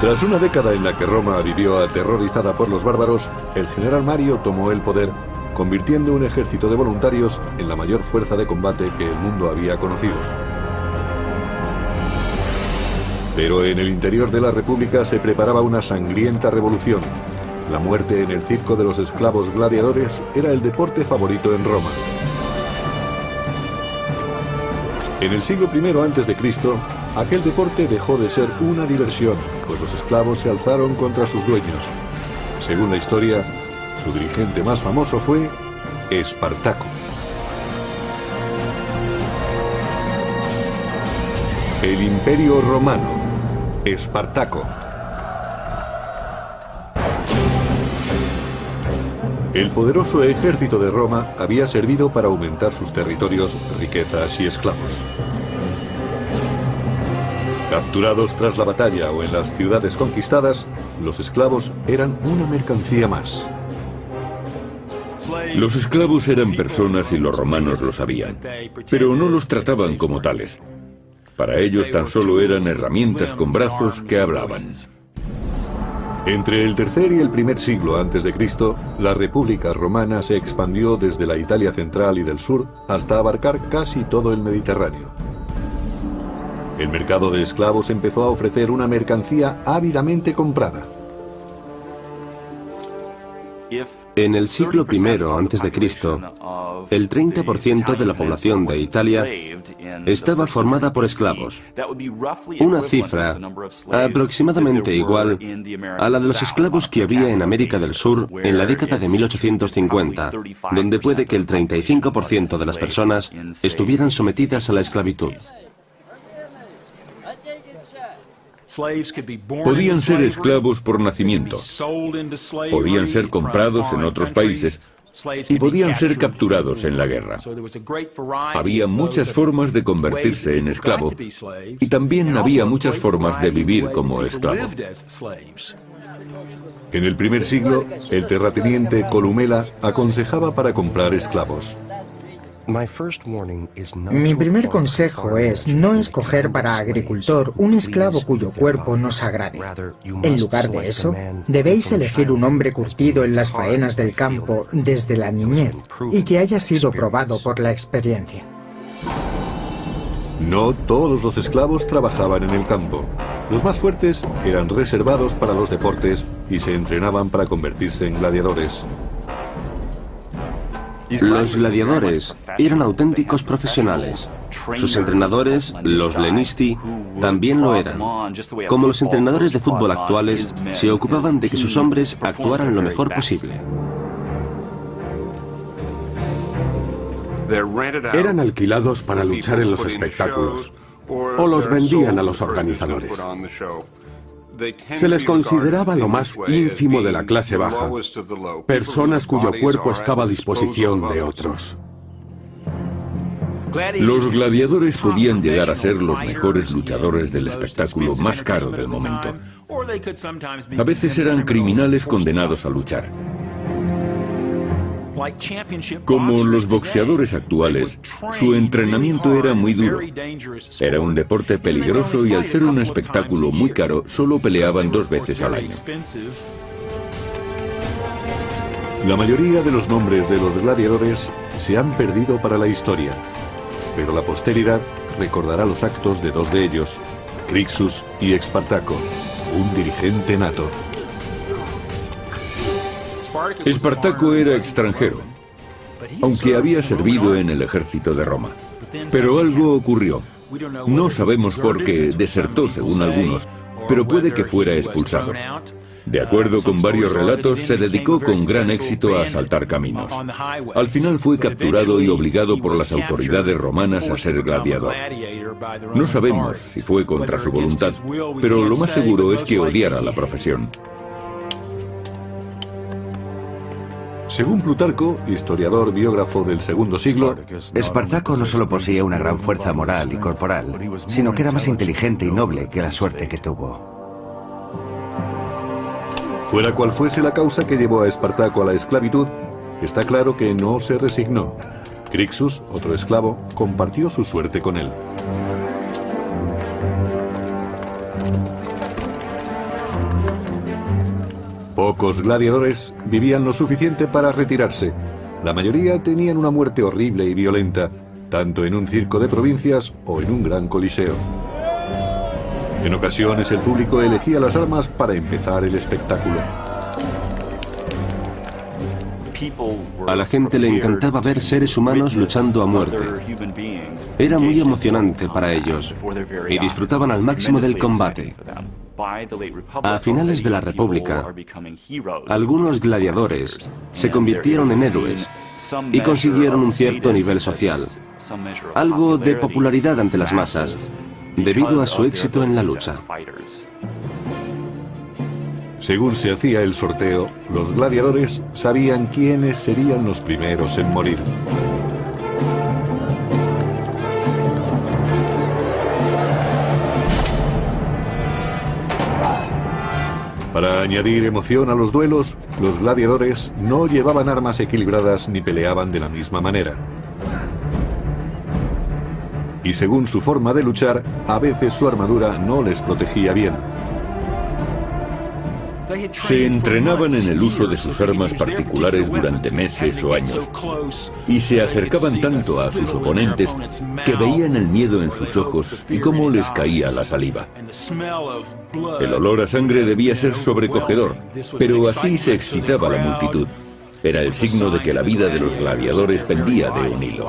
Tras una década en la que Roma vivió aterrorizada por los bárbaros, el general Mario tomó el poder, convirtiendo un ejército de voluntarios en la mayor fuerza de combate que el mundo había conocido. Pero en el interior de la República se preparaba una sangrienta revolución. La muerte en el circo de los esclavos gladiadores era el deporte favorito en Roma. En el siglo I a.C., aquel deporte dejó de ser una diversión, pues los esclavos se alzaron contra sus dueños. Según la historia, su dirigente más famoso fue Espartaco. El Imperio Romano, Espartaco. El poderoso ejército de Roma había servido para aumentar sus territorios, riquezas y esclavos. Capturados tras la batalla o en las ciudades conquistadas, los esclavos eran una mercancía más. Los esclavos eran personas y los romanos lo sabían, pero no los trataban como tales. Para ellos tan solo eran herramientas con brazos que hablaban. Entre el tercer y el primer siglo a.C., la República Romana se expandió desde la Italia central y del sur hasta abarcar casi todo el Mediterráneo. El mercado de esclavos empezó a ofrecer una mercancía ávidamente comprada. En el siglo I a.C., el 30% de la población de Italia estaba formada por esclavos, una cifra aproximadamente igual a la de los esclavos que había en América del Sur en la década de 1850, donde puede que el 35% de las personas estuvieran sometidas a la esclavitud. Podían ser esclavos por nacimiento, podían ser comprados en otros países y podían ser capturados en la guerra. Había muchas formas de convertirse en esclavo y también había muchas formas de vivir como esclavo. En el primer siglo, el terrateniente Columela aconsejaba para comprar esclavos. Mi primer consejo es no escoger para agricultor un esclavo cuyo cuerpo nos agrade. En lugar de eso, debéis elegir un hombre curtido en las faenas del campo desde la niñez y que haya sido probado por la experiencia. No todos los esclavos trabajaban en el campo. Los más fuertes eran reservados para los deportes y se entrenaban para convertirse en gladiadores. Los gladiadores eran auténticos profesionales. Sus entrenadores, los lenisti, también lo eran. Como los entrenadores de fútbol actuales, se ocupaban de que sus hombres actuaran lo mejor posible. Eran alquilados para luchar en los espectáculos, o los vendían a los organizadores. Se les consideraba lo más ínfimo de la clase baja, personas cuyo cuerpo estaba a disposición de otros. Los gladiadores podían llegar a ser los mejores luchadores del espectáculo más caro del momento. A veces eran criminales condenados a luchar. Como los boxeadores actuales, su entrenamiento era muy duro. Era un deporte peligroso y al ser un espectáculo muy caro, solo peleaban 2 veces al año. La mayoría de los nombres de los gladiadores se han perdido para la historia, pero la posteridad recordará los actos de 2 de ellos, Crixus y Espartaco, un dirigente nato. Espartaco era extranjero, aunque había servido en el ejército de Roma. Pero algo ocurrió. No sabemos por qué desertó, según algunos, pero puede que fuera expulsado. De acuerdo con varios relatos, se dedicó con gran éxito a asaltar caminos. Al final fue capturado y obligado por las autoridades romanas a ser gladiador. No sabemos si fue contra su voluntad, pero lo más seguro es que odiara la profesión. Según Plutarco, historiador biógrafo del segundo siglo, Espartaco no solo poseía una gran fuerza moral y corporal, sino que era más inteligente y noble que la suerte que tuvo. Fuera cual fuese la causa que llevó a Espartaco a la esclavitud, está claro que no se resignó. Crixus, otro esclavo, compartió su suerte con él. Pocos gladiadores vivían lo suficiente para retirarse. La mayoría tenían una muerte horrible y violenta, tanto en un circo de provincias o en un gran coliseo. En ocasiones el público elegía las armas para empezar el espectáculo. A la gente le encantaba ver seres humanos luchando a muerte. Era muy emocionante para ellos y disfrutaban al máximo del combate. A finales de la República, algunos gladiadores se convirtieron en héroes y consiguieron un cierto nivel social, algo de popularidad ante las masas, debido a su éxito en la lucha. Según se hacía el sorteo, los gladiadores sabían quiénes serían los primeros en morir. Para añadir emoción a los duelos, los gladiadores no llevaban armas equilibradas ni peleaban de la misma manera. Y según su forma de luchar, a veces su armadura no les protegía bien. Se entrenaban en el uso de sus armas particulares durante meses o años y se acercaban tanto a sus oponentes que veían el miedo en sus ojos y cómo les caía la saliva. El olor a sangre debía ser sobrecogedor, pero así se excitaba la multitud. Era el signo de que la vida de los gladiadores pendía de un hilo.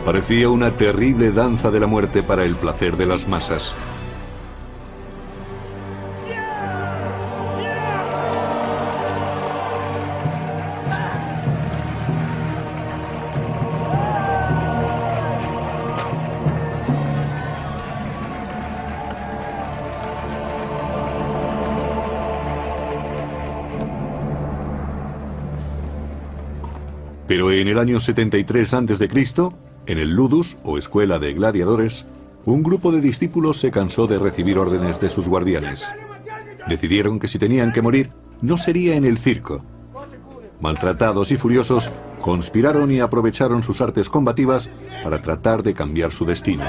Parecía una terrible danza de la muerte para el placer de las masas. Pero en el año 73 a.C., en el Ludus, o escuela de gladiadores, un grupo de discípulos se cansó de recibir órdenes de sus guardianes. Decidieron que si tenían que morir, no sería en el circo. Maltratados y furiosos, conspiraron y aprovecharon sus artes combativas para tratar de cambiar su destino.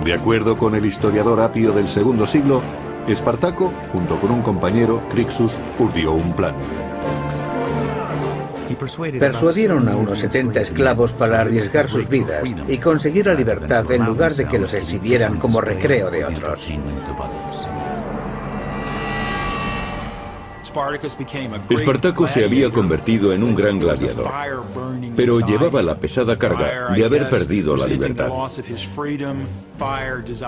De acuerdo con el historiador Apio del segundo siglo, Espartaco, junto con un compañero, Crixus, urdió un plan. Persuadieron a unos 70 esclavos para arriesgar sus vidas y conseguir la libertad en lugar de que los exhibieran como recreo de otros. Espartaco se había convertido en un gran gladiador, pero llevaba la pesada carga de haber perdido la libertad.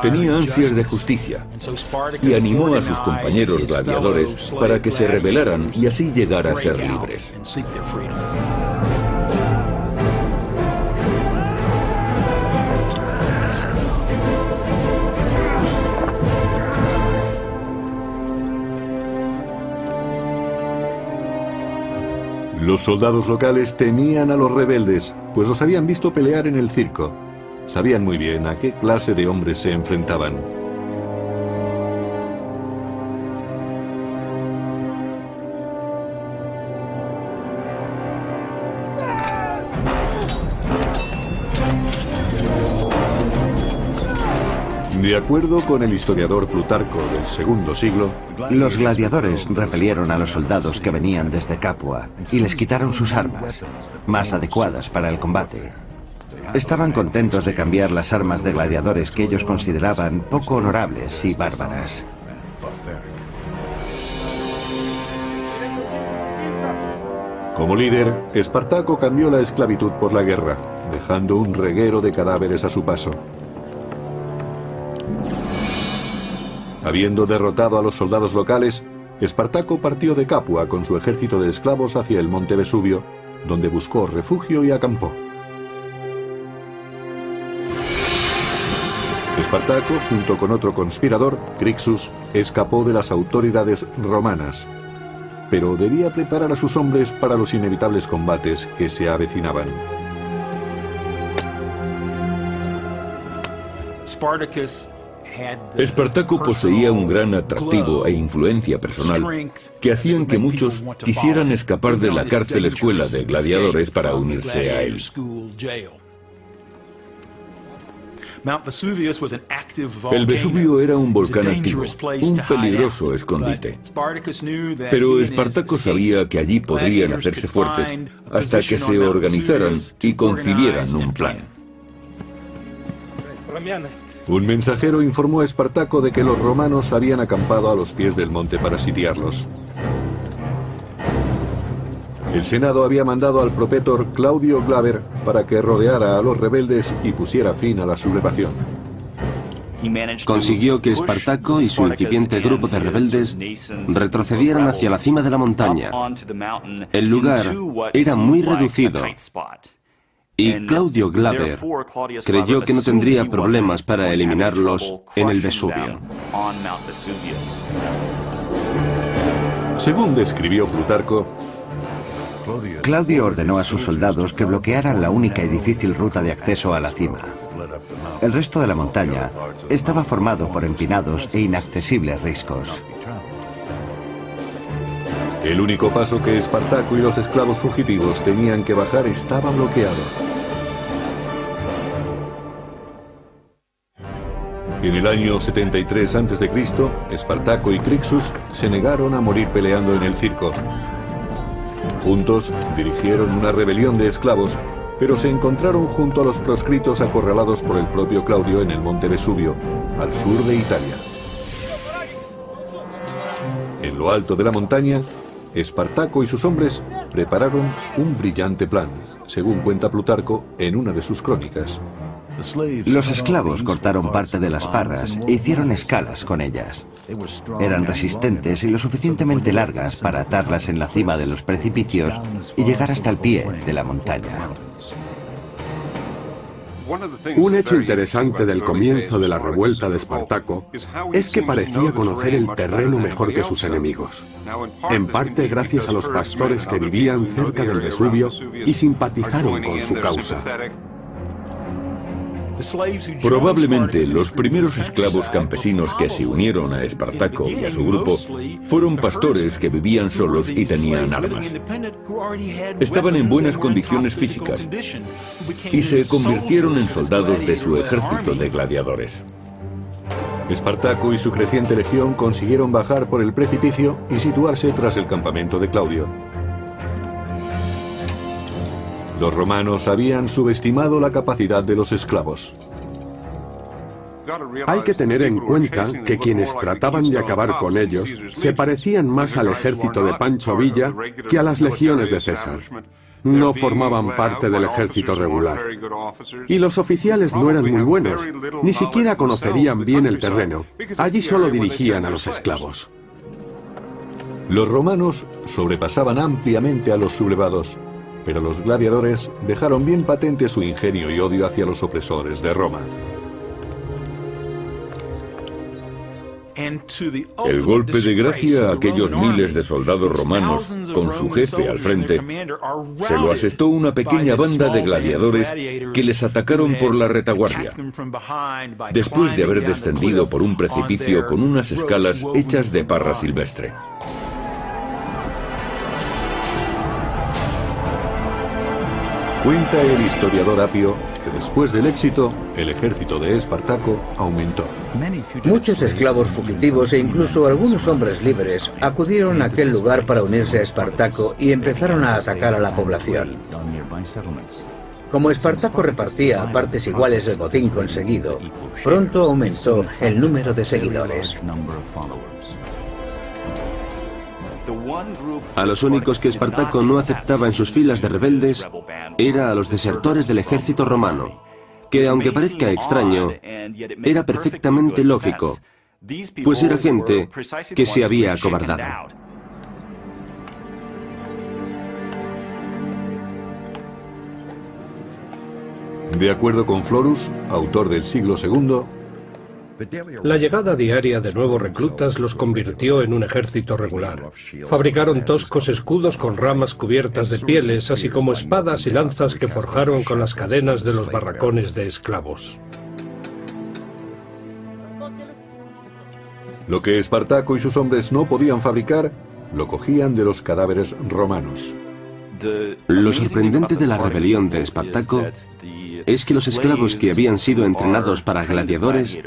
Tenía ansias de justicia y animó a sus compañeros gladiadores para que se rebelaran y así llegar a ser libres. Los soldados locales temían a los rebeldes, pues los habían visto pelear en el circo. Sabían muy bien a qué clase de hombres se enfrentaban. De acuerdo con el historiador Plutarco del segundo siglo, los gladiadores repelieron a los soldados que venían desde Capua y les quitaron sus armas, más adecuadas para el combate. Estaban contentos de cambiar las armas de gladiadores que ellos consideraban poco honorables y bárbaras. Como líder, Espartaco cambió la esclavitud por la guerra, dejando un reguero de cadáveres a su paso. Habiendo derrotado a los soldados locales, Espartaco partió de Capua con su ejército de esclavos hacia el monte Vesubio, donde buscó refugio y acampó. Espartaco, junto con otro conspirador, Crixus, escapó de las autoridades romanas, pero debía preparar a sus hombres para los inevitables combates que se avecinaban. Espartaco poseía un gran atractivo e influencia personal que hacían que muchos quisieran escapar de la cárcel escuela de gladiadores para unirse a él. El Vesubio era un volcán activo, un peligroso escondite. Pero Espartaco sabía que allí podrían hacerse fuertes hasta que se organizaran y concibieran un plan. Un mensajero informó a Espartaco de que los romanos habían acampado a los pies del monte para sitiarlos. El Senado había mandado al propetor Claudio Glaber para que rodeara a los rebeldes y pusiera fin a la sublevación. Consiguió que Espartaco y su incipiente grupo de rebeldes retrocedieran hacia la cima de la montaña. El lugar era muy reducido y Claudio Glaber creyó que no tendría problemas para eliminarlos en el Vesubio. Según describió Plutarco, Claudio ordenó a sus soldados que bloquearan la única y difícil ruta de acceso a la cima. El resto de la montaña estaba formado por empinados e inaccesibles riscos. el único paso que Espartaco y los esclavos fugitivos tenían que bajar estaba bloqueado. En el año 73 a.C., Espartaco y Crixus se negaron a morir peleando en el circo. Juntos dirigieron una rebelión de esclavos, pero se encontraron junto a los proscritos acorralados por el propio Claudio en el monte Vesubio, al sur de Italia. En lo alto de la montaña, Espartaco y sus hombres prepararon un brillante plan, según cuenta Plutarco en una de sus crónicas. Los esclavos cortaron parte de las parras e hicieron escalas con ellas. Eran resistentes y lo suficientemente largas para atarlas en la cima de los precipicios y llegar hasta el pie de la montaña. Un hecho interesante del comienzo de la revuelta de Espartaco es que parecía conocer el terreno mejor que sus enemigos, en parte gracias a los pastores que vivían cerca del Vesubio y simpatizaron con su causa. Probablemente los primeros esclavos campesinos que se unieron a Espartaco y a su grupo fueron pastores que vivían solos y tenían armas. Estaban en buenas condiciones físicas y se convirtieron en soldados de su ejército de gladiadores. Espartaco y su creciente legión consiguieron bajar por el precipicio y situarse tras el campamento de Claudio. Los romanos habían subestimado la capacidad de los esclavos. Hay que tener en cuenta que quienes trataban de acabar con ellos se parecían más al ejército de Pancho Villa que a las legiones de César. No formaban parte del ejército regular. Y los oficiales no eran muy buenos, ni siquiera conocerían bien el terreno. Allí solo dirigían a los esclavos. Los romanos sobrepasaban ampliamente a los sublevados, pero los gladiadores dejaron bien patente su ingenio y odio hacia los opresores de Roma. El golpe de gracia a aquellos miles de soldados romanos, con su jefe al frente, se lo asestó una pequeña banda de gladiadores que les atacaron por la retaguardia, después de haber descendido por un precipicio con unas escalas hechas de parra silvestre. Cuenta el historiador Apio que después del éxito, el ejército de Espartaco aumentó. Muchos esclavos fugitivos e incluso algunos hombres libres acudieron a aquel lugar para unirse a Espartaco y empezaron a atacar a la población. Como Espartaco repartía a partes iguales el botín conseguido, pronto aumentó el número de seguidores. A los únicos que Espartaco no aceptaba en sus filas de rebeldes era a los desertores del ejército romano, que aunque parezca extraño, era perfectamente lógico, pues era gente que se había acobardado. De acuerdo con Florus, autor del siglo II, la llegada diaria de nuevos reclutas los convirtió en un ejército regular. Fabricaron toscos escudos con ramas cubiertas de pieles, así como espadas y lanzas que forjaron con las cadenas de los barracones de esclavos. Lo que Espartaco y sus hombres no podían fabricar, lo cogían de los cadáveres romanos. Lo sorprendente de la rebelión de Espartaco es que los esclavos que habían sido entrenados para gladiadores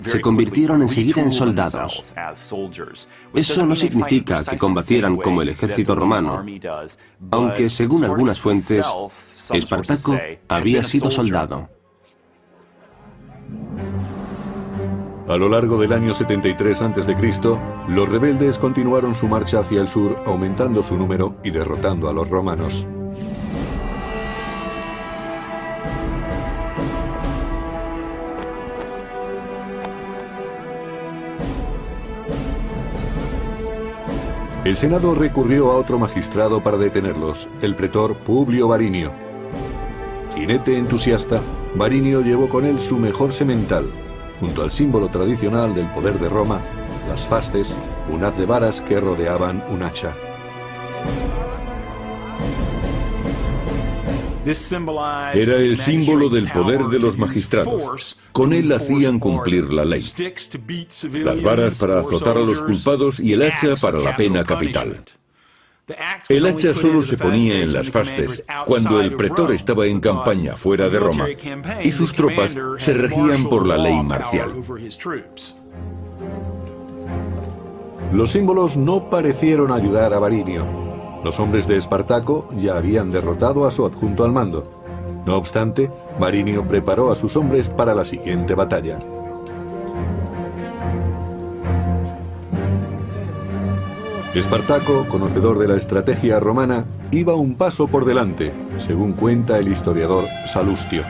se convirtieron enseguida en soldados. Eso no significa que combatieran como el ejército romano, aunque según algunas fuentes, Espartaco había sido soldado. A lo largo del año 73 a.C., los rebeldes continuaron su marcha hacia el sur, aumentando su número y derrotando a los romanos. El Senado recurrió a otro magistrado para detenerlos, el pretor Publio Varinio. Jinete entusiasta, Varinio llevó con él su mejor semental, junto al símbolo tradicional del poder de Roma, las fasces, un haz de varas que rodeaban un hacha. Era el símbolo del poder de los magistrados. Con él hacían cumplir la ley. Las varas para azotar a los culpados y el hacha para la pena capital. El hacha solo se ponía en las fasces cuando el pretor estaba en campaña fuera de Roma y sus tropas se regían por la ley marcial. Los símbolos no parecieron ayudar a Varinio. Los hombres de Espartaco ya habían derrotado a su adjunto al mando. No obstante, Varinio preparó a sus hombres para la siguiente batalla. Espartaco, conocedor de la estrategia romana, iba un paso por delante, según cuenta el historiador Salustio.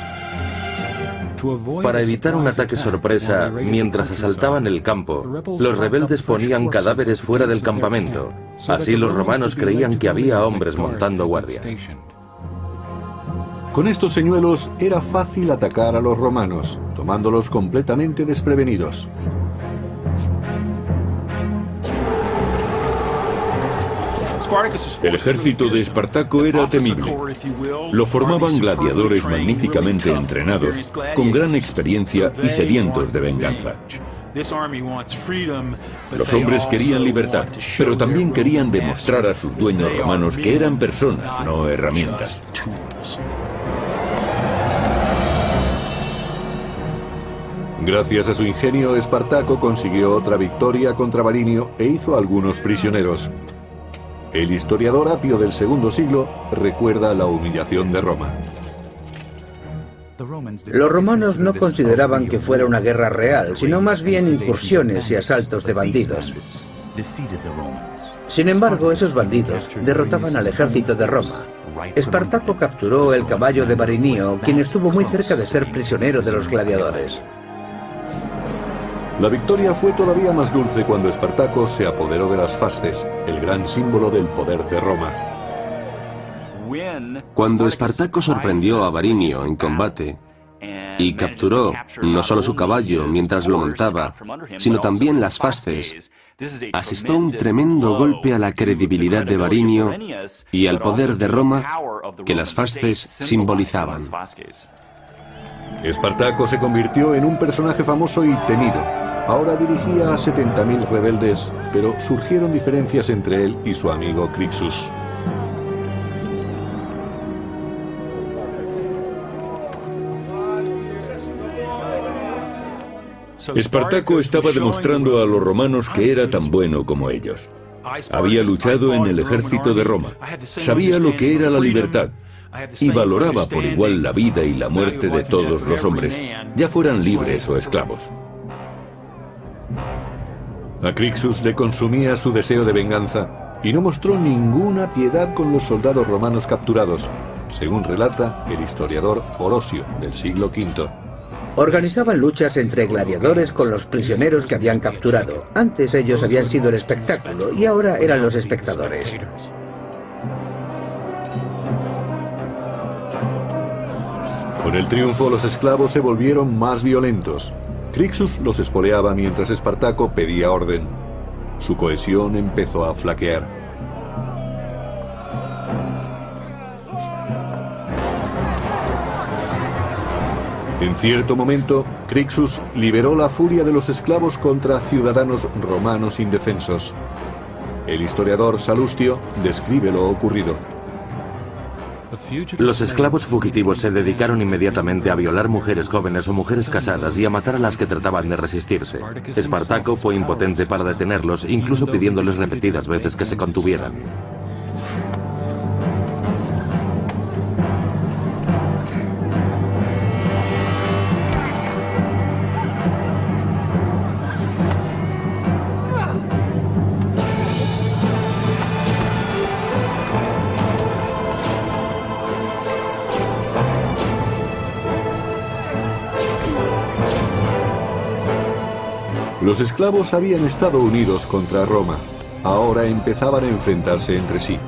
Para evitar un ataque sorpresa mientras asaltaban el campo, los rebeldes ponían cadáveres fuera del campamento. Así los romanos creían que había hombres montando guardia. Con estos señuelos era fácil atacar a los romanos, tomándolos completamente desprevenidos. El ejército de Espartaco era temible. Lo formaban gladiadores magníficamente entrenados, con gran experiencia y sedientos de venganza. Los hombres querían libertad, pero también querían demostrar a sus dueños romanos que eran personas, no herramientas. Gracias a su ingenio, Espartaco consiguió otra victoria contra Varinio e hizo algunos prisioneros. El historiador Apio del segundo siglo recuerda la humillación de Roma. Los romanos no consideraban que fuera una guerra real, sino más bien incursiones y asaltos de bandidos. Sin embargo, esos bandidos derrotaban al ejército de Roma. Espartaco capturó el caballo de Varinio, quien estuvo muy cerca de ser prisionero de los gladiadores. La victoria fue todavía más dulce cuando Espartaco se apoderó de las fasces, el gran símbolo del poder de Roma. Cuando Espartaco sorprendió a Varinio en combate y capturó no solo su caballo mientras lo montaba, sino también las fasces, asestó un tremendo golpe a la credibilidad de Varinio y al poder de Roma que las fasces simbolizaban. Espartaco se convirtió en un personaje famoso y temido. Ahora dirigía a 70.000 rebeldes, pero surgieron diferencias entre él y su amigo Crixus. Espartaco estaba demostrando a los romanos que era tan bueno como ellos. Había luchado en el ejército de Roma, sabía lo que era la libertad y valoraba por igual la vida y la muerte de todos los hombres, ya fueran libres o esclavos. A Crixus le consumía su deseo de venganza y no mostró ninguna piedad con los soldados romanos capturados, según relata el historiador Orosio del siglo V. Organizaban luchas entre gladiadores con los prisioneros que habían capturado. Antes ellos habían sido el espectáculo y ahora eran los espectadores. Con el triunfo, los esclavos se volvieron más violentos. Crixus los espoleaba mientras Espartaco pedía orden. Su cohesión empezó a flaquear. En cierto momento, Crixus liberó la furia de los esclavos contra ciudadanos romanos indefensos. El historiador Salustio describe lo ocurrido. Los esclavos fugitivos se dedicaron inmediatamente a violar mujeres jóvenes o mujeres casadas y a matar a las que trataban de resistirse. Espartaco fue impotente para detenerlos, incluso pidiéndoles repetidas veces que se contuvieran. Los esclavos habían estado unidos contra Roma. Ahora empezaban a enfrentarse entre sí.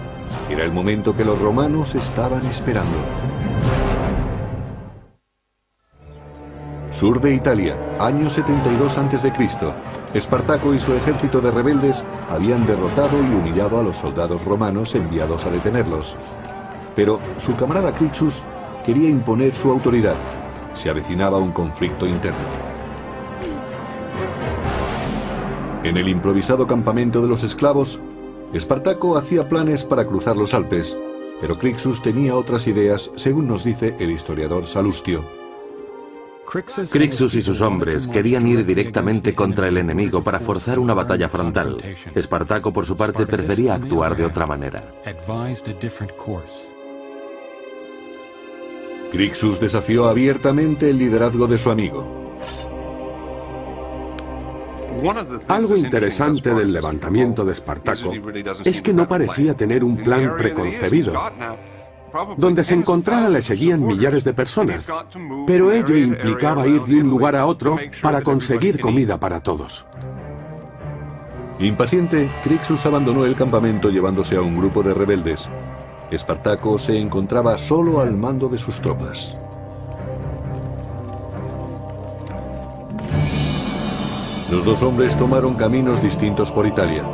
Era el momento que los romanos estaban esperando. Sur de Italia, año 72 a.C. Espartaco y su ejército de rebeldes habían derrotado y humillado a los soldados romanos enviados a detenerlos. Pero su camarada Crixus quería imponer su autoridad. Se avecinaba un conflicto interno. En el improvisado campamento de los esclavos, Espartaco hacía planes para cruzar los Alpes, pero Crixus tenía otras ideas, según nos dice el historiador Salustio. Crixus y sus hombres querían ir directamente contra el enemigo para forzar una batalla frontal. Espartaco, por su parte, prefería actuar de otra manera. Crixus desafió abiertamente el liderazgo de su amigo. Algo interesante del levantamiento de Espartaco es que no parecía tener un plan preconcebido. Donde se encontrara le seguían millares de personas, pero ello implicaba ir de un lugar a otro para conseguir comida para todos. Impaciente, Crixus abandonó el campamento llevándose a un grupo de rebeldes. Espartaco se encontraba solo al mando de sus tropas. Los dos hombres tomaron caminos distintos por Italia.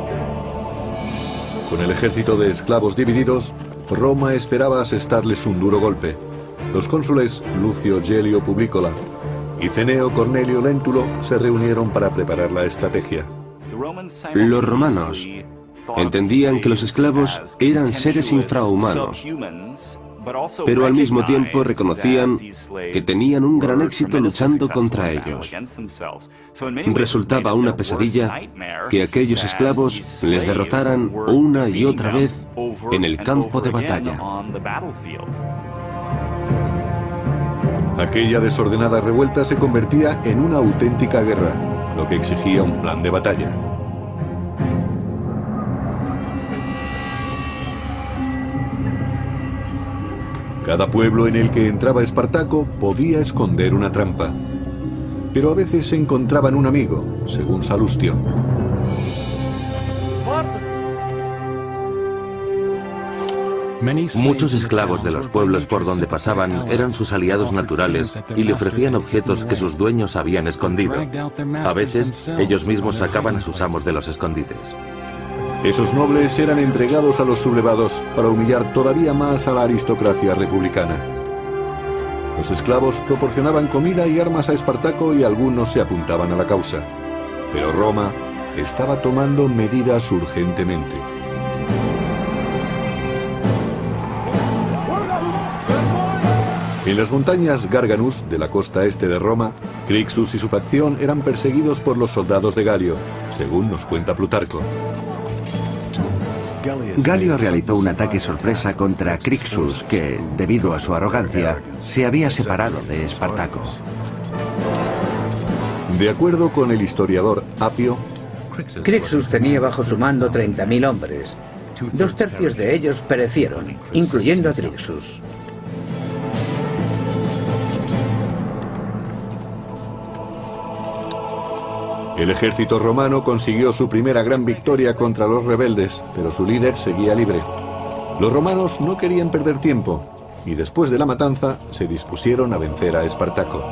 Con el ejército de esclavos divididos, Roma esperaba asestarles un duro golpe. Los cónsules Lucio Gelio Publicola y Cneo Cornelio Lentulo se reunieron para preparar la estrategia. Los romanos entendían que los esclavos eran seres infrahumanos, pero al mismo tiempo reconocían que tenían un gran éxito luchando contra ellos. Resultaba una pesadilla que aquellos esclavos les derrotaran una y otra vez en el campo de batalla. Aquella desordenada revuelta se convertía en una auténtica guerra, lo que exigía un plan de batalla. Cada pueblo en el que entraba Espartaco podía esconder una trampa, pero a veces se encontraban un amigo, según Salustio. Muchos esclavos de los pueblos por donde pasaban eran sus aliados naturales y le ofrecían objetos que sus dueños habían escondido. A veces, ellos mismos sacaban a sus amos de los escondites. Esos nobles eran entregados a los sublevados para humillar todavía más a la aristocracia republicana. Los esclavos proporcionaban comida y armas a Espartaco y algunos se apuntaban a la causa. Pero Roma estaba tomando medidas urgentemente. En las montañas Garganus, de la costa este de Roma, Crixus y su facción eran perseguidos por los soldados de Galio, según nos cuenta Plutarco. Galio realizó un ataque sorpresa contra Crixus que, debido a su arrogancia, se había separado de Espartaco. De acuerdo con el historiador Apio, Crixus tenía bajo su mando 30.000 hombres. 2/3 de ellos perecieron, incluyendo a Crixus. el ejército romano consiguió su primera gran victoria contra los rebeldes, pero su líder seguía libre. Los romanos no querían perder tiempo, y después de la matanza se dispusieron a vencer a Espartaco.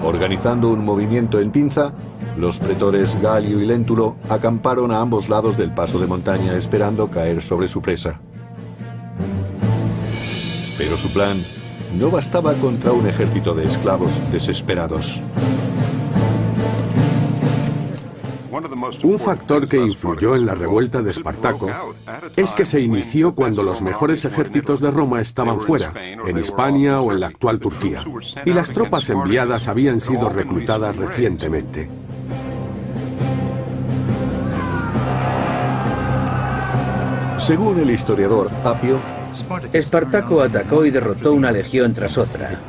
Organizando un movimiento en pinza, los pretores Galio y Lentulo acamparon a ambos lados del paso de montaña esperando caer sobre su presa. Pero su plan no bastaba contra un ejército de esclavos desesperados. Un factor que influyó en la revuelta de Espartaco es que se inició cuando los mejores ejércitos de Roma estaban fuera, en Hispania o en la actual Turquía, y las tropas enviadas habían sido reclutadas recientemente. Según el historiador Apio, Espartaco atacó y derrotó una legión tras otra.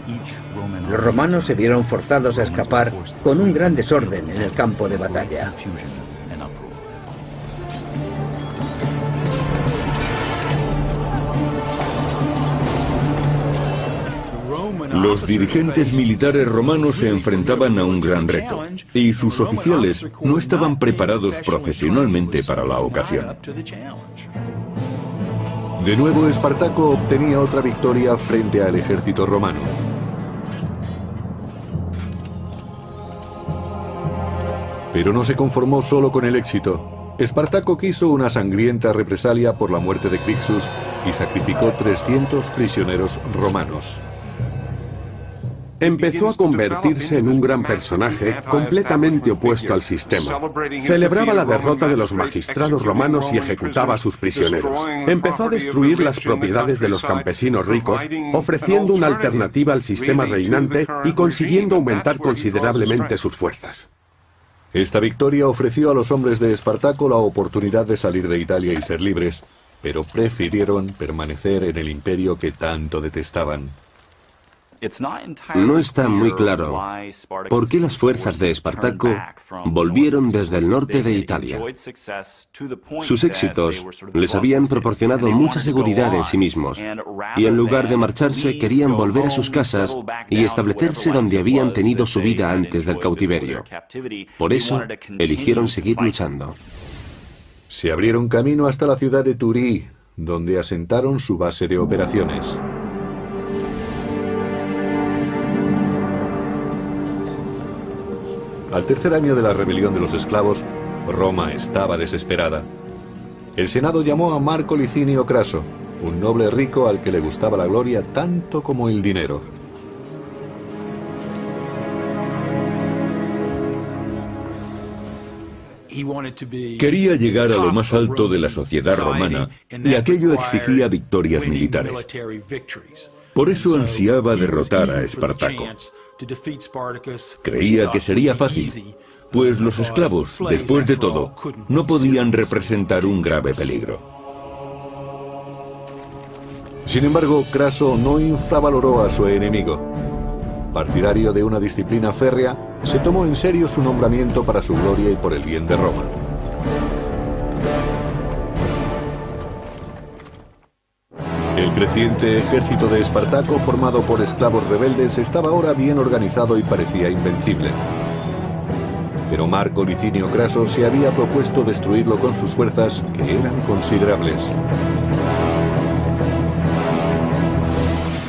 Los romanos se vieron forzados a escapar con un gran desorden en el campo de batalla. Los dirigentes militares romanos se enfrentaban a un gran reto, y sus oficiales no estaban preparados profesionalmente para la ocasión. De nuevo Espartaco obtenía otra victoria frente al ejército romano. Pero no se conformó solo con el éxito. Espartaco quiso una sangrienta represalia por la muerte de Crixus y sacrificó 300 prisioneros romanos. Empezó a convertirse en un gran personaje completamente opuesto al sistema. Celebraba la derrota de los magistrados romanos y ejecutaba a sus prisioneros. Empezó a destruir las propiedades de los campesinos ricos, ofreciendo una alternativa al sistema reinante y consiguiendo aumentar considerablemente sus fuerzas. Esta victoria ofreció a los hombres de Espartaco la oportunidad de salir de Italia y ser libres, pero prefirieron permanecer en el imperio que tanto detestaban. No está muy claro por qué las fuerzas de Espartaco volvieron desde el norte de Italia. Sus éxitos les habían proporcionado mucha seguridad en sí mismos, y en lugar de marcharse querían volver a sus casas y establecerse donde habían tenido su vida antes del cautiverio. Por eso, eligieron seguir luchando. Se abrieron camino hasta la ciudad de Turí, donde asentaron su base de operaciones. Al tercer año de la rebelión de los esclavos, Roma estaba desesperada. El Senado llamó a Marco Licinio Craso, un noble rico al que le gustaba la gloria tanto como el dinero. Quería llegar a lo más alto de la sociedad romana y aquello exigía victorias militares. Por eso ansiaba derrotar a Espartaco. Creía que sería fácil, pues los esclavos, después de todo, no podían representar un grave peligro. Sin embargo, Craso no infravaloró a su enemigo. Partidario de una disciplina férrea, se tomó en serio su nombramiento para su gloria y por el bien de Roma. El creciente ejército de Espartaco, formado por esclavos rebeldes, estaba ahora bien organizado y parecía invencible. Pero Marco Licinio Craso se había propuesto destruirlo con sus fuerzas, que eran considerables.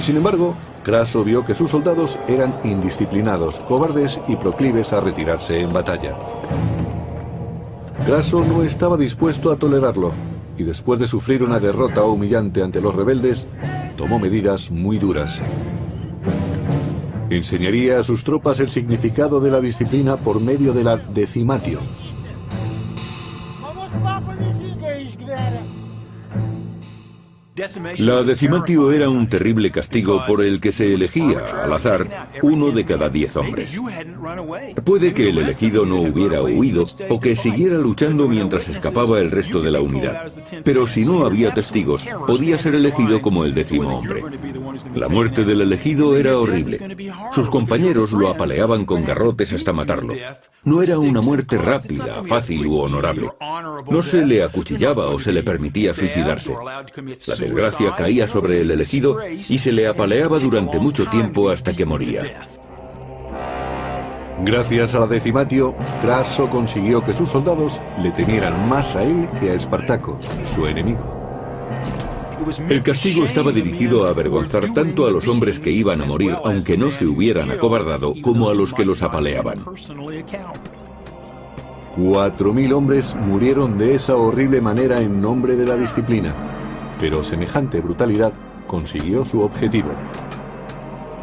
Sin embargo, Craso vio que sus soldados eran indisciplinados, cobardes y proclives a retirarse en batalla. Craso no estaba dispuesto a tolerarlo, y después de sufrir una derrota humillante ante los rebeldes, tomó medidas muy duras. Enseñaría a sus tropas el significado de la disciplina por medio de la decimatio. La decimatio era un terrible castigo por el que se elegía, al azar, 1 de cada 10 hombres. Puede que el elegido no hubiera huido o que siguiera luchando mientras escapaba el resto de la unidad. Pero si no había testigos, podía ser elegido como el 10º hombre. La muerte del elegido era horrible. Sus compañeros lo apaleaban con garrotes hasta matarlo. No era una muerte rápida, fácil u honorable. No se le acuchillaba o se le permitía suicidarse. La desgracia caía sobre el elegido y se le apaleaba durante mucho tiempo hasta que moría. Gracias a la decimatio, Craso consiguió que sus soldados le temieran más a él que a Espartaco, su enemigo. El castigo estaba dirigido a avergonzar tanto a los hombres que iban a morir, aunque no se hubieran acobardado, como a los que los apaleaban. 4000 hombres murieron de esa horrible manera en nombre de la disciplina, pero semejante brutalidad consiguió su objetivo.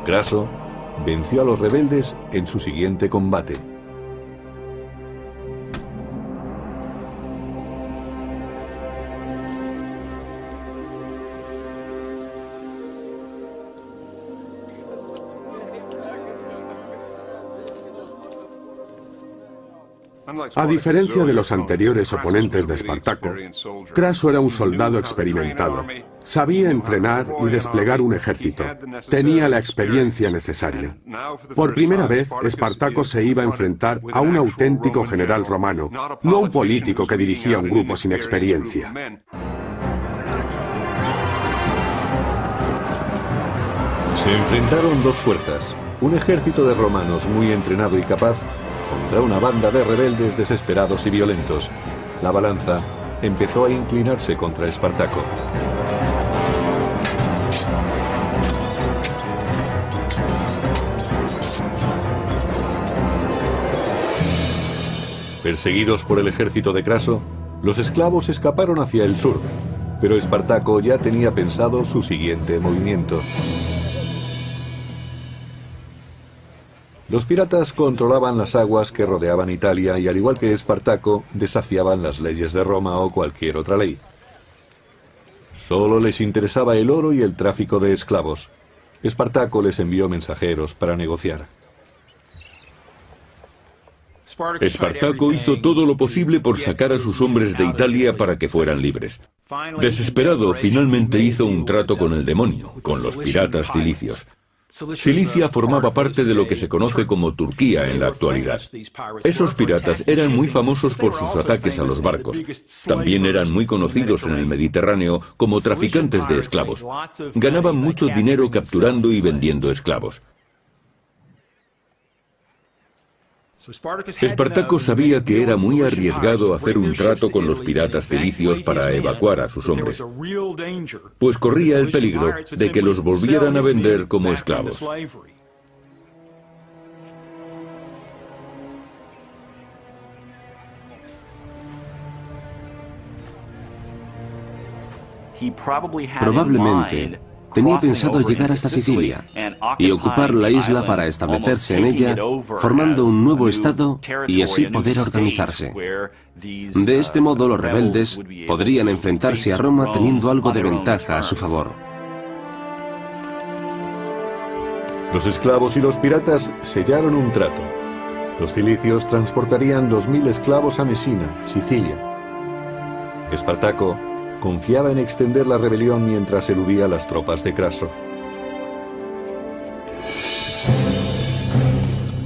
Craso venció a los rebeldes en su siguiente combate. A diferencia de los anteriores oponentes de Espartaco, Craso era un soldado experimentado. Sabía entrenar y desplegar un ejército. Tenía la experiencia necesaria. Por primera vez, Espartaco se iba a enfrentar a un auténtico general romano, no a un político que dirigía un grupo sin experiencia. Se enfrentaron dos fuerzas, un ejército de romanos muy entrenado y capaz contra una banda de rebeldes desesperados y violentos. La balanza empezó a inclinarse contra Espartaco. Perseguidos por el ejército de Craso, los esclavos escaparon hacia el sur, pero Espartaco ya tenía pensado su siguiente movimiento. Los piratas controlaban las aguas que rodeaban Italia y, al igual que Espartaco, desafiaban las leyes de Roma o cualquier otra ley. Solo les interesaba el oro y el tráfico de esclavos. Espartaco les envió mensajeros para negociar. Espartaco hizo todo lo posible por sacar a sus hombres de Italia para que fueran libres. Desesperado, finalmente hizo un trato con el demonio, con los piratas cilicios. Cilicia formaba parte de lo que se conoce como Turquía en la actualidad. Esos piratas eran muy famosos por sus ataques a los barcos. También eran muy conocidos en el Mediterráneo como traficantes de esclavos. Ganaban mucho dinero capturando y vendiendo esclavos. Espartaco sabía que era muy arriesgado hacer un trato con los piratas cilicios para evacuar a sus hombres, pues corría el peligro de que los volvieran a vender como esclavos. Probablemente tenía pensado llegar hasta Sicilia y ocupar la isla para establecerse en ella, formando un nuevo estado y así poder organizarse. De este modo, los rebeldes podrían enfrentarse a Roma teniendo algo de ventaja a su favor. Los esclavos y los piratas sellaron un trato. Los cilicios transportarían 2000 esclavos a Mesina, Sicilia. Espartaco confiaba en extender la rebelión mientras eludía a las tropas de Craso.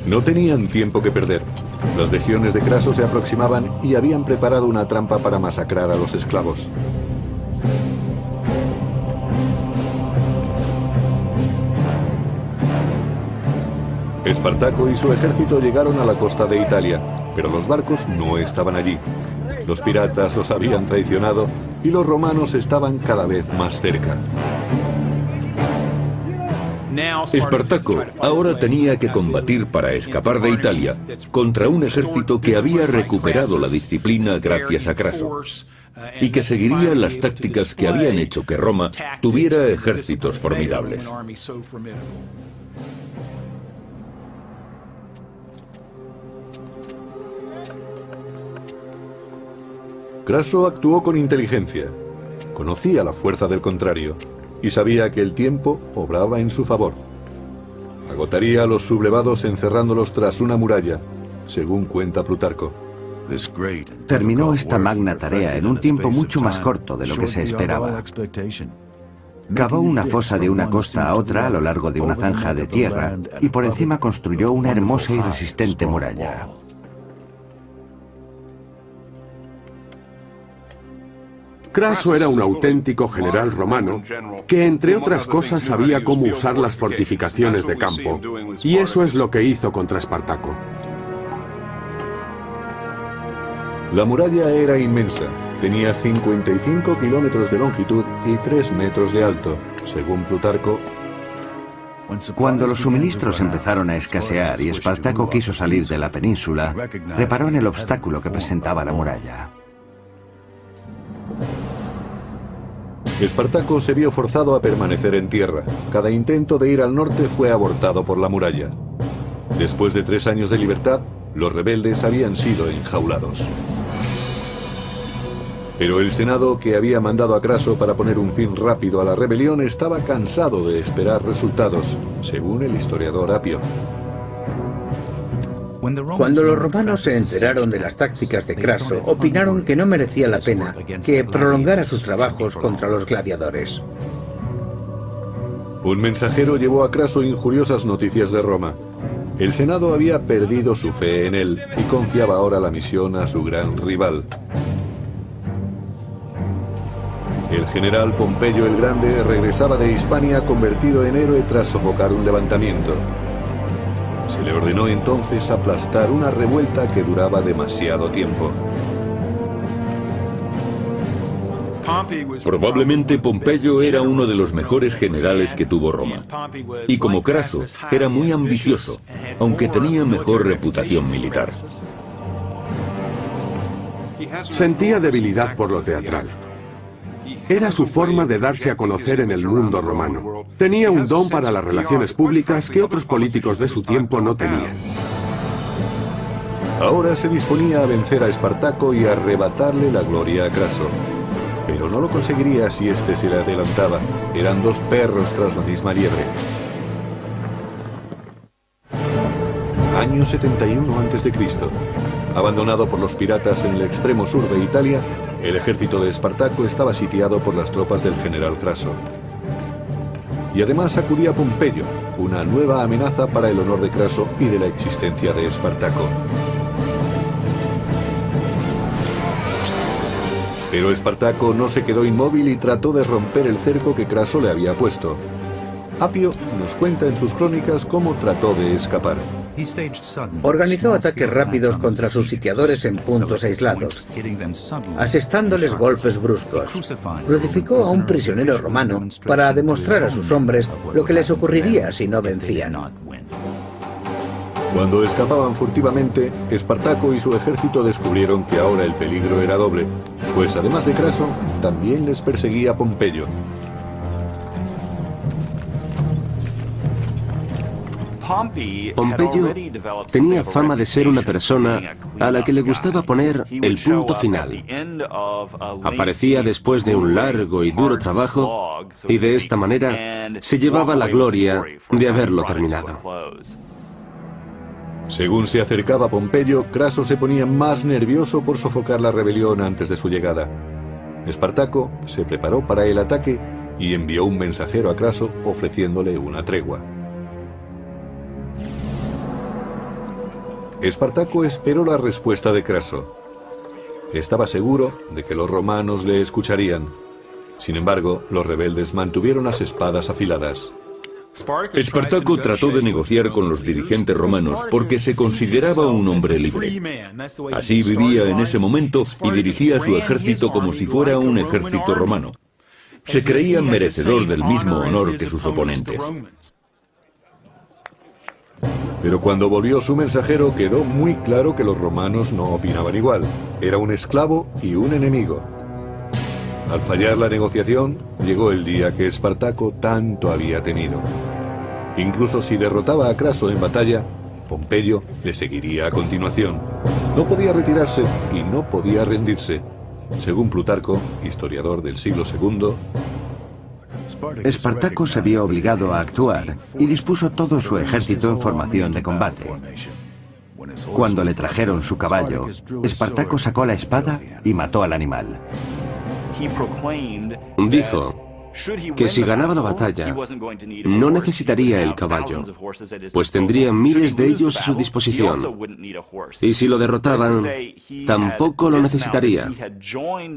No tenían tiempo que perder. Las legiones de Craso se aproximaban y habían preparado una trampa para masacrar a los esclavos. Espartaco y su ejército llegaron a la costa de Italia, pero los barcos no estaban allí. Los piratas los habían traicionado y los romanos estaban cada vez más cerca. Espartaco ahora tenía que combatir para escapar de Italia contra un ejército que había recuperado la disciplina gracias a Craso y que seguiría las tácticas que habían hecho que Roma tuviera ejércitos formidables. Craso actuó con inteligencia. Conocía la fuerza del contrario y sabía que el tiempo obraba en su favor. Agotaría a los sublevados encerrándolos tras una muralla, según cuenta Plutarco. Terminó esta magna tarea en un tiempo mucho más corto de lo que se esperaba. Cavó una fosa de una costa a otra a lo largo de una zanja de tierra y por encima construyó una hermosa y resistente muralla. Craso era un auténtico general romano que, entre otras cosas, sabía cómo usar las fortificaciones de campo, y eso es lo que hizo contra Espartaco. La muralla era inmensa, tenía 55 kilómetros de longitud y 3 metros de alto, según Plutarco. Cuando los suministros empezaron a escasear y Espartaco quiso salir de la península, reparó en el obstáculo que presentaba la muralla. Espartaco se vio forzado a permanecer en tierra. Cada intento de ir al norte fue abortado por la muralla. Después de 3 años de libertad, los rebeldes habían sido enjaulados. Pero el Senado, que había mandado a Craso para poner un fin rápido a la rebelión, estaba cansado de esperar resultados, según el historiador Apio. Cuando los romanos se enteraron de las tácticas de Craso, opinaron que no merecía la pena que prolongara sus trabajos contra los gladiadores. Un mensajero llevó a Craso injuriosas noticias de Roma. El Senado había perdido su fe en él y confiaba ahora la misión a su gran rival. El general Pompeyo el Grande regresaba de Hispania convertido en héroe tras sofocar un levantamiento. Se le ordenó entonces aplastar una revuelta que duraba demasiado tiempo. Probablemente Pompeyo era uno de los mejores generales que tuvo Roma. Y como Craso, era muy ambicioso, aunque tenía mejor reputación militar. Sentía debilidad por lo teatral. Era su forma de darse a conocer en el mundo romano. Tenía un don para las relaciones públicas que otros políticos de su tiempo no tenían. Ahora se disponía a vencer a Espartaco y a arrebatarle la gloria a Craso. Pero no lo conseguiría si éste se le adelantaba. Eran 2 perros tras la misma liebre. Año 71 a.C. Abandonado por los piratas en el extremo sur de Italia, el ejército de Espartaco estaba sitiado por las tropas del general Craso. Y además acudía Pompeyo, una nueva amenaza para el honor de Craso y de la existencia de Espartaco. Pero Espartaco no se quedó inmóvil y trató de romper el cerco que Craso le había puesto. Apio nos cuenta en sus crónicas cómo trató de escapar. Organizó ataques rápidos contra sus sitiadores en puntos aislados, asestándoles golpes bruscos. Crucificó a un prisionero romano para demostrar a sus hombres lo que les ocurriría si no vencían. Cuando escapaban furtivamente, Espartaco y su ejército descubrieron que ahora el peligro era doble, pues además de Craso, también les perseguía Pompeyo. Pompeyo tenía fama de ser una persona a la que le gustaba poner el punto final. Aparecía después de un largo y duro trabajo y de esta manera se llevaba la gloria de haberlo terminado. Según se acercaba Pompeyo, Craso se ponía más nervioso por sofocar la rebelión antes de su llegada. Espartaco se preparó para el ataque y envió un mensajero a Craso ofreciéndole una tregua. Espartaco esperó la respuesta de Craso. Estaba seguro de que los romanos le escucharían. Sin embargo, los rebeldes mantuvieron las espadas afiladas. Espartaco trató de negociar con los dirigentes romanos porque se consideraba un hombre libre. Así vivía en ese momento y dirigía su ejército como si fuera un ejército romano. Se creía merecedor del mismo honor que sus oponentes. Pero cuando volvió su mensajero quedó muy claro que los romanos no opinaban igual. Era un esclavo y un enemigo. Al fallar la negociación, llegó el día que Espartaco tanto había temido. Incluso si derrotaba a Craso en batalla, Pompeyo le seguiría a continuación. No podía retirarse y no podía rendirse. Según Plutarco, historiador del siglo II, Espartaco se vio obligado a actuar y dispuso todo su ejército en formación de combate. Cuando le trajeron su caballo, Espartaco sacó la espada y mató al animal. Dijo que si ganaba la batalla, no necesitaría el caballo, pues tendría miles de ellos a su disposición. Y si lo derrotaban, tampoco lo necesitaría.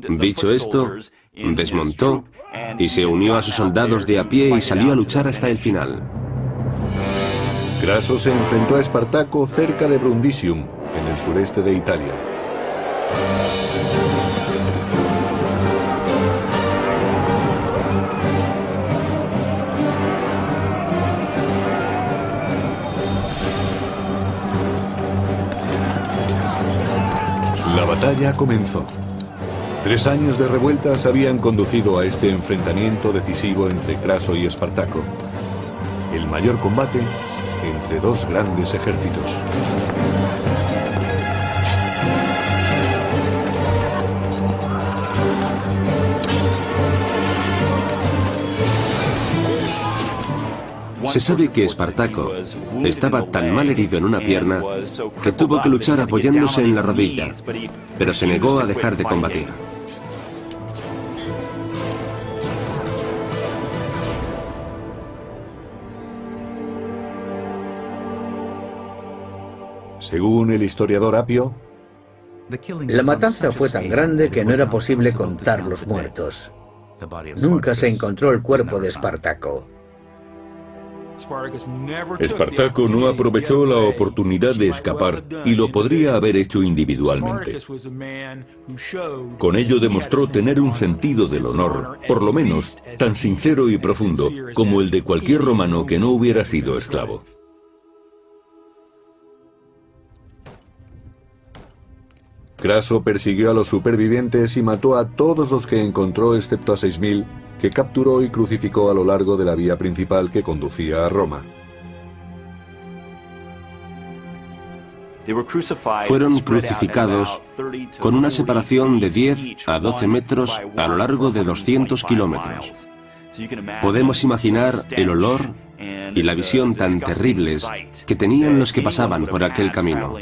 Dicho esto, desmontó y se unió a sus soldados de a pie y salió a luchar hasta el final. Craso se enfrentó a Espartaco cerca de Brundisium, en el sureste de Italia. La batalla comenzó. 3 años de revueltas habían conducido a este enfrentamiento decisivo entre Craso y Espartaco. El mayor combate entre dos grandes ejércitos. Se sabe que Espartaco estaba tan mal herido en una pierna que tuvo que luchar apoyándose en la rodilla, pero se negó a dejar de combatir. Según el historiador Apio, la matanza fue tan grande que no era posible contar los muertos. Nunca se encontró el cuerpo de Espartaco. Espartaco no aprovechó la oportunidad de escapar y lo podría haber hecho individualmente. Con ello demostró tener un sentido del honor, por lo menos tan sincero y profundo como el de cualquier romano que no hubiera sido esclavo. Craso persiguió a los supervivientes y mató a todos los que encontró excepto a 6.000, que capturó y crucificó a lo largo de la vía principal que conducía a Roma. Fueron crucificados con una separación de 10 a 12 metros a lo largo de 200 kilómetros. Podemos imaginar el olor y la visión tan terribles que tenían los que pasaban por aquel camino.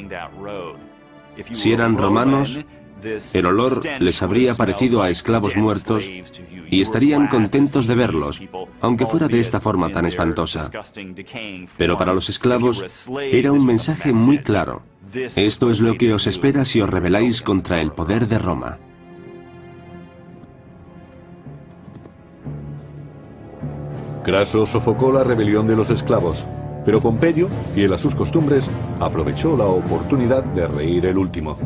Si eran romanos, el olor les habría parecido a esclavos muertos y estarían contentos de verlos, aunque fuera de esta forma tan espantosa. Pero para los esclavos era un mensaje muy claro. Esto es lo que os espera si os rebeláis contra el poder de Roma. Craso sofocó la rebelión de los esclavos, pero Pompeyo, fiel a sus costumbres, aprovechó la oportunidad de reír el último.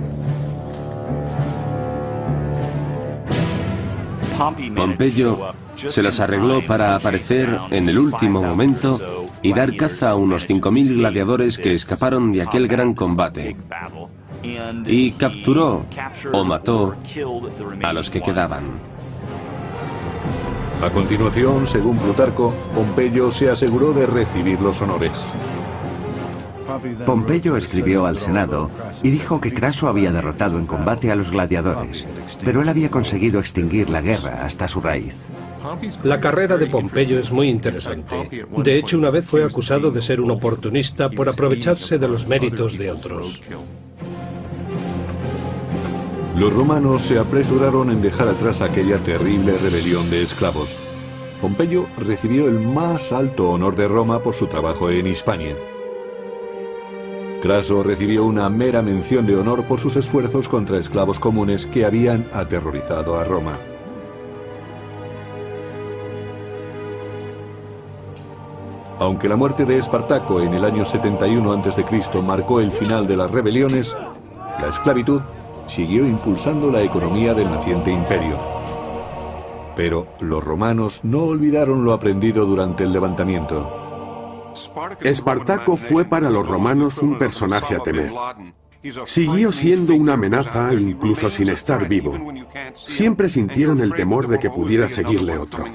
Pompeyo se las arregló para aparecer en el último momento y dar caza a unos 5.000 gladiadores que escaparon de aquel gran combate, y capturó o mató a los que quedaban. A continuación, según Plutarco, Pompeyo se aseguró de recibir los honores. Pompeyo escribió al Senado y dijo que Craso había derrotado en combate a los gladiadores, pero él había conseguido extinguir la guerra hasta su raíz. La carrera de Pompeyo es muy interesante. De hecho, una vez fue acusado de ser un oportunista por aprovecharse de los méritos de otros. Los romanos se apresuraron en dejar atrás aquella terrible rebelión de esclavos. Pompeyo recibió el más alto honor de Roma por su trabajo en Hispania. Craso recibió una mera mención de honor por sus esfuerzos contra esclavos comunes que habían aterrorizado a Roma. Aunque la muerte de Espartaco en el año 71 a.C. marcó el final de las rebeliones, la esclavitud siguió impulsando la economía del naciente imperio. Pero los romanos no olvidaron lo aprendido durante el levantamiento. Espartaco fue para los romanos un personaje a temer. Siguió siendo una amenaza incluso sin estar vivo. Siempre sintieron el temor de que pudiera seguirle otro.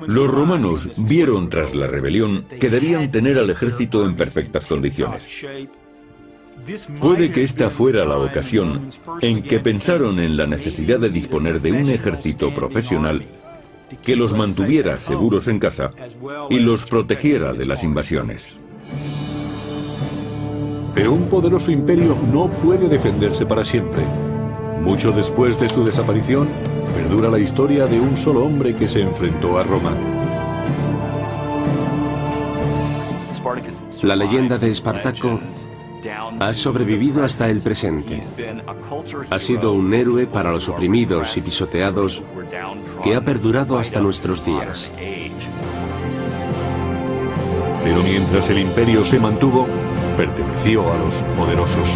Los romanos vieron tras la rebelión que debían tener al ejército en perfectas condiciones. Puede que esta fuera la ocasión en que pensaron en la necesidad de disponer de un ejército profesional que los mantuviera seguros en casa y los protegiera de las invasiones. Pero un poderoso imperio no puede defenderse para siempre. Mucho después de su desaparición, perdura la historia de un solo hombre que se enfrentó a Roma. La leyenda de Espartaco ha sobrevivido hasta el presente. Ha sido un héroe para los oprimidos y pisoteados que ha perdurado hasta nuestros días. Pero mientras el imperio se mantuvo, perteneció a los poderosos.